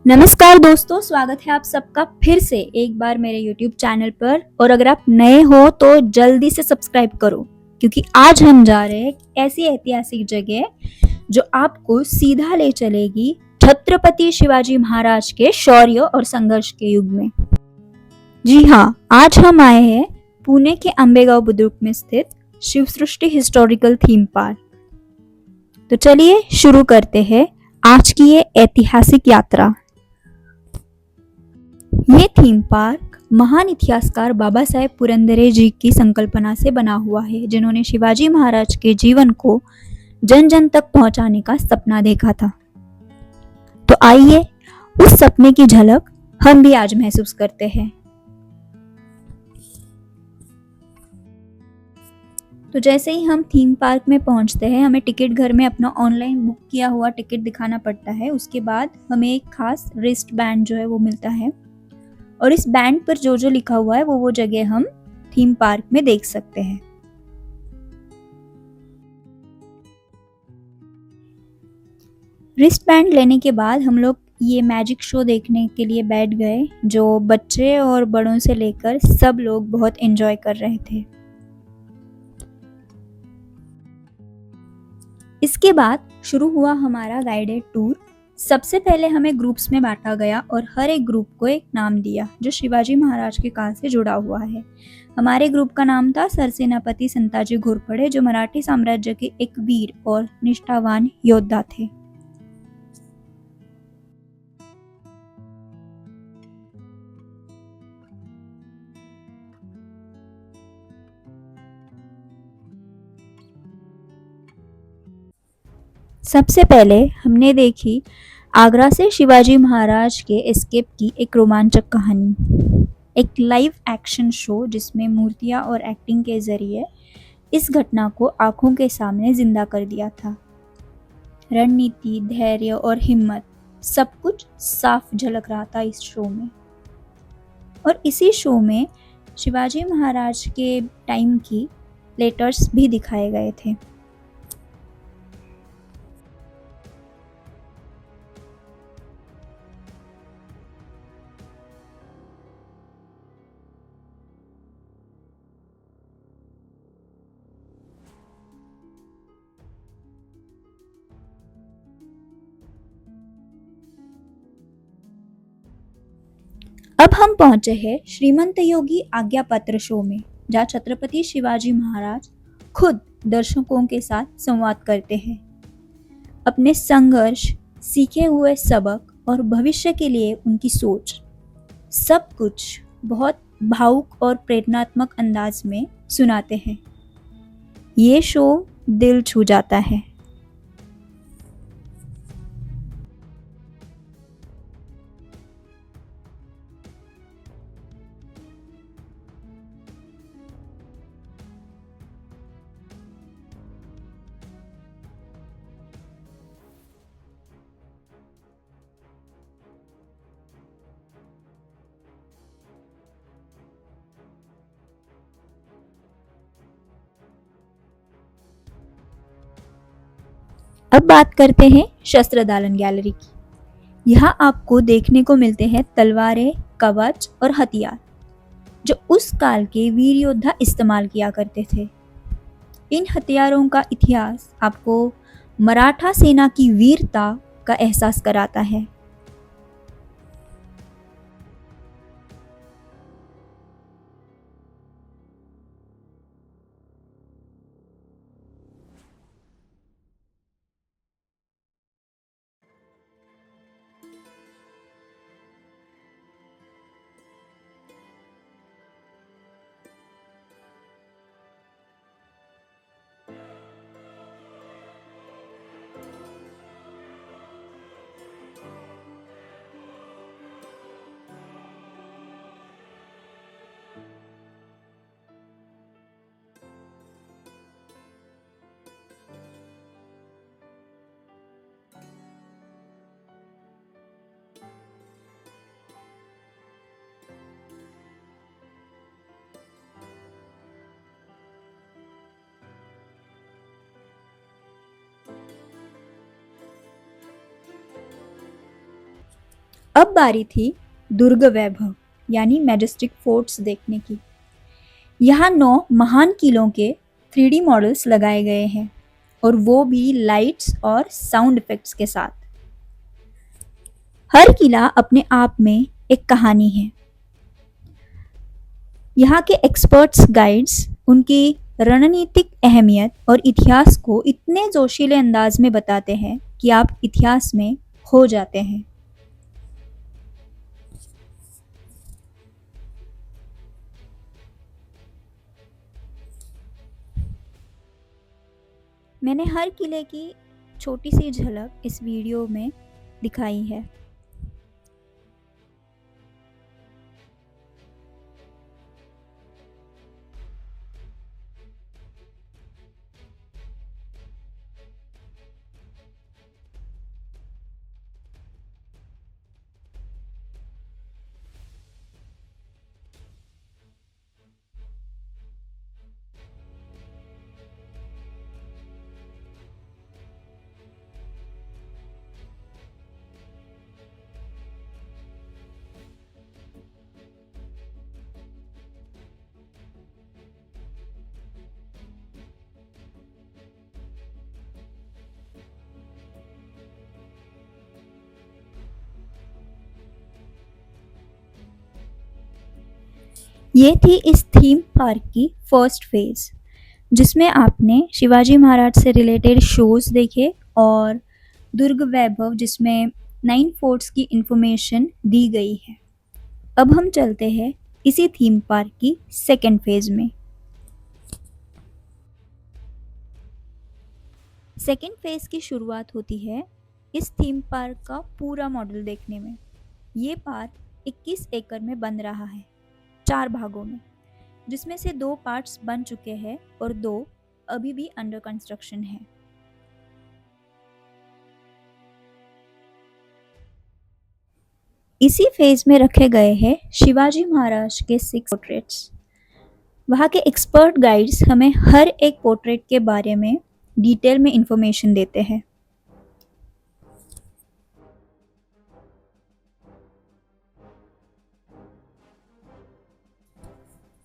नमस्कार दोस्तों, स्वागत है आप सबका फिर से एक बार मेरे YouTube चैनल पर। और अगर आप नए हो तो जल्दी से सब्सक्राइब करो, क्योंकि आज हम जा रहे हैं ऐसी ऐतिहासिक जगह जो आपको सीधा ले चलेगी छत्रपति शिवाजी महाराज के शौर्य और संघर्ष के युग में। जी हाँ, आज हम आए हैं पुणे के अंबेगांव बुद्रुक में स्थित शिव सृष्टि हिस्टोरिकल थीम पार्क। तो चलिए शुरू करते हैं आज की ये ऐतिहासिक यात्रा। ये थीम पार्क महान इतिहासकार बाबा साहेब पुरंदरे जी की संकल्पना से बना हुआ है, जिन्होंने शिवाजी महाराज के जीवन को जन जन तक पहुंचाने का सपना देखा था। तो आइए उस सपने की झलक हम भी आज महसूस करते हैं। तो जैसे ही हम थीम पार्क में पहुंचते हैं, हमें टिकट घर में अपना ऑनलाइन बुक किया हुआ टिकट दिखाना पड़ता है। उसके बाद हमें एक खास रिस्ट बैंड जो है वो मिलता है, और इस बैंड पर जो जो लिखा हुआ है वो जगह हम थीम पार्क में देख सकते हैं। रिस्ट बैंड लेने के बाद हम लोग ये मैजिक शो देखने के लिए बैठ गए, जो बच्चे और बड़ों से लेकर सब लोग बहुत एंजॉय कर रहे थे। इसके बाद शुरू हुआ हमारा गाइडेड टूर। सबसे पहले हमें ग्रुप्स में बांटा गया और हर एक ग्रुप को एक नाम दिया जो शिवाजी महाराज के काल से जुड़ा हुआ है। हमारे ग्रुप का नाम था सरसेनापति संताजी घोरपड़े, जो मराठी साम्राज्य के एक वीर और निष्ठावान योद्धा थे। सबसे पहले हमने देखी आगरा से शिवाजी महाराज के एस्केप की एक रोमांचक कहानी, एक लाइव एक्शन शो जिसमें मूर्तियां और एक्टिंग के जरिए इस घटना को आंखों के सामने जिंदा कर दिया था। रणनीति, धैर्य और हिम्मत सब कुछ साफ झलक रहा था इस शो में। और इसी शो में शिवाजी महाराज के टाइम की लेटर्स भी दिखाए गए थे। अब हम पहुंचे हैं श्रीमंत योगी आज्ञा पत्र शो में, जहाँ छत्रपति शिवाजी महाराज खुद दर्शकों के साथ संवाद करते हैं। अपने संघर्ष, सीखे हुए सबक और भविष्य के लिए उनकी सोच, सब कुछ बहुत भावुक और प्रेरणात्मक अंदाज में सुनाते हैं। ये शो दिल छू जाता है। अब बात करते हैं शस्त्रदालन गैलरी की। यहाँ आपको देखने को मिलते हैं तलवारें, कवच और हथियार जो उस काल के वीर योद्धा इस्तेमाल किया करते थे। इन हथियारों का इतिहास आपको मराठा सेना की वीरता का एहसास कराता है। अब बारी थी दुर्ग वैभव यानी मैजेस्टिक फोर्ट्स देखने की। यहाँ 9 महान किलों के 3D मॉडल्स लगाए गए हैं और वो भी लाइट्स और साउंड इफेक्ट्स के साथ। हर किला अपने आप में एक कहानी है। यहाँ के एक्सपर्ट्स गाइड्स उनकी रणनीतिक अहमियत और इतिहास को इतने जोशीले अंदाज में बताते हैं कि आप इतिहास में खो जाते हैं। मैंने हर किले की छोटी सी झलक इस वीडियो में दिखाई है। ये थी इस थीम पार्क की फर्स्ट फेज, जिसमें आपने शिवाजी महाराज से रिलेटेड शोज देखे और दुर्ग वैभव जिसमें 9 फोर्ट्स की इंफॉर्मेशन दी गई है। अब हम चलते हैं इसी थीम पार्क की सेकेंड फेज में। सेकेंड फेज की शुरुआत होती है इस थीम पार्क का पूरा मॉडल देखने में। ये पार्क 21 एकड़ में बन रहा है, 4 भागों में, जिसमें से 2 पार्ट्स बन चुके हैं और 2 अभी भी अंडर कंस्ट्रक्शन है। इसी फेज में रखे गए हैं शिवाजी महाराज के 6 पोर्ट्रेट्स। वहाँ के एक्सपर्ट गाइड्स हमें हर एक पोर्ट्रेट के बारे में डिटेल में इंफॉर्मेशन देते हैं।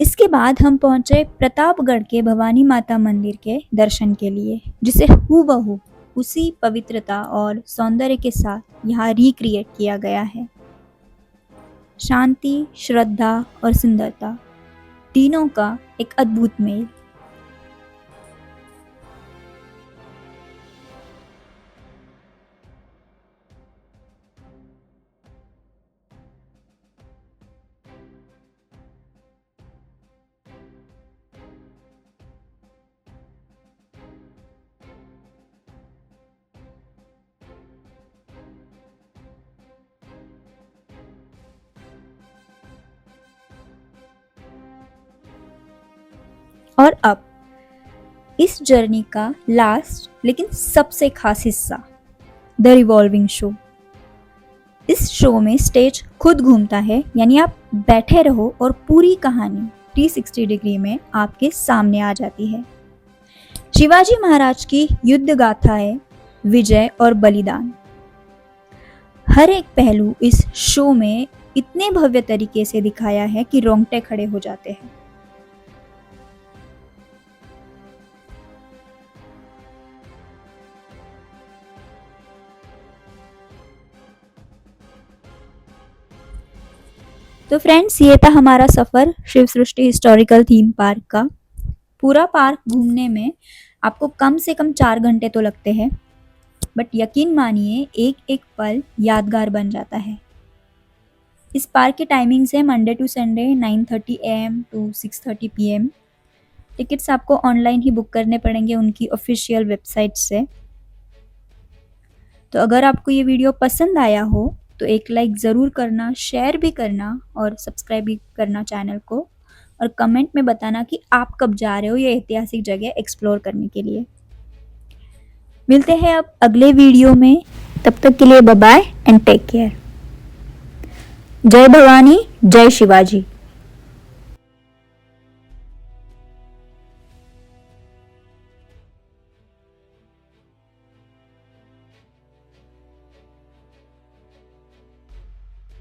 इसके बाद हम पहुंचे प्रतापगढ़ के भवानी माता मंदिर के दर्शन के लिए, जिसे हूबहू उसी पवित्रता और सौंदर्य के साथ यहाँ रिक्रिएट किया गया है। शांति, श्रद्धा और सुंदरता तीनों का एक अद्भुत मेल। और अब इस जर्नी का लास्ट लेकिन सबसे खास हिस्सा, द रिवॉल्विंग शो। इस शो में स्टेज खुद घूमता है, यानी आप बैठे रहो और पूरी कहानी 360 डिग्री में आपके सामने आ जाती है। शिवाजी महाराज की युद्ध गाथा है, विजय और बलिदान। हर एक पहलू इस शो में इतने भव्य तरीके से दिखाया है कि रोंगटे खड़े हो जाते हैं। तो फ्रेंड्स, ये था हमारा सफ़र शिव सृष्टि हिस्टोरिकल थीम पार्क का। पूरा पार्क घूमने में आपको कम से कम 4 घंटे तो लगते हैं, बट यकीन मानिए एक एक पल यादगार बन जाता है। इस पार्क की टाइमिंग्स है Monday to Sunday 9:30 AM to 6:30 PM। Tickets आपको ऑनलाइन ही बुक करने पड़ेंगे उनकी ऑफिशियल वेबसाइट से। तो अगर आपको ये वीडियो पसंद आया हो तो एक लाइक ज़रूर करना, शेयर भी करना और सब्सक्राइब भी करना चैनल को, और कमेंट में बताना कि आप कब जा रहे हो ये ऐतिहासिक जगह एक्सप्लोर करने के लिए। मिलते हैं अब अगले वीडियो में, तब तक के लिए bye bye and take care. जय भवानी, जय शिवाजी।